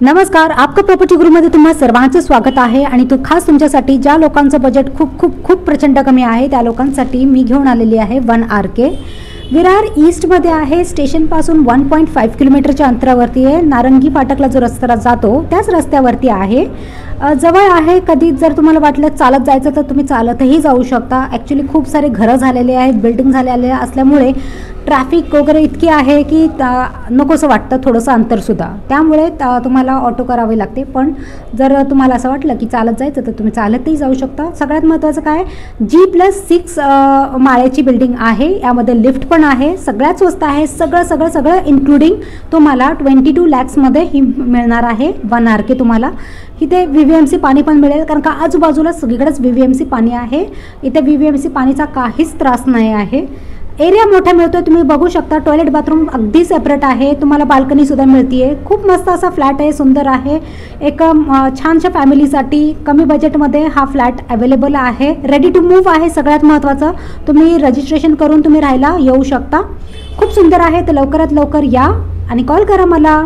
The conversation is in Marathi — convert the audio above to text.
नमस्कार, आपका प्रॉपर्टी गुरुमध्ये तुम्हा सर्वांचे स्वागत आहे आणि तो खास तुमच्यासाठी ज्या लोकांचं बजेट खूप खूप खूप प्रचंड कमी आहे त्या लोकांसाठी मी घेऊन आलेली आहे 1 RK विरार ईस्टमध्ये आहे। स्टेशनपासून 1.5 किलोमीटरच्या अंतरावरती आहे। नारंगी फाटकला जो रस्ता जातो त्याच रस्त्यावरती आहे, जवळ आहे। कधी जर तुम्हाला वाटलं चालत जायचं तर तुम्ही चालतही जाऊ शकता। ॲक्च्युली खूप सारे घरं झालेले आहेत, बिल्डिंग झालेले असल्यामुळे ट्रॅफिक वगैरे इतकी आहे की नकोसं वाटतं थोडंसं अंतरसुद्धा, त्यामुळे तुम्हाला ऑटो करावे लागते। पण जर तुम्हाला असं वाटलं की चालत जायचं तर तुम्ही चालतही जाऊ शकता। सगळ्यात महत्त्वाचं काय, G+6 माळ्याची बिल्डिंग आहे, यामध्ये लिफ्ट पण आहे, सगळ्यात स्वस्त आहे। सगळं इन्क्लुडिंग तुम्हाला 22 लॅक्समध्ये ही मिळणार आहे 1 RK। तुम्हाला इथे VVMC पाणी पण मिळेल, कारण का आजूबाजूला सगळीकडेच VVMC पाणी आहे। इथे VVMC पाणीचा काहीच त्रास नाही आहे। एरिया मोठा मिळतोय, तुम्ही बघू शकता। टॉयलेट बाथरूम अगदी सेपरेट आहे, तुम्हाला बाल्कनी सुद्धा मिळतीये। खूप मस्त असा फ्लॅट आहे, सुंदर आहे। एक छानशा फॅमिलीसाठी कमी बजेटमध्ये हा फ्लॅट अवेलेबल आहे। रेडी टू मूव्ह आहे। सगळ्यात महत्त्वाचं, तुम्ही रजिस्ट्रेशन करून तुम्ही राहायला येऊ शकता। खूप सुंदर आहे, तर लवकरात लवकर या आणि कॉल करा मला।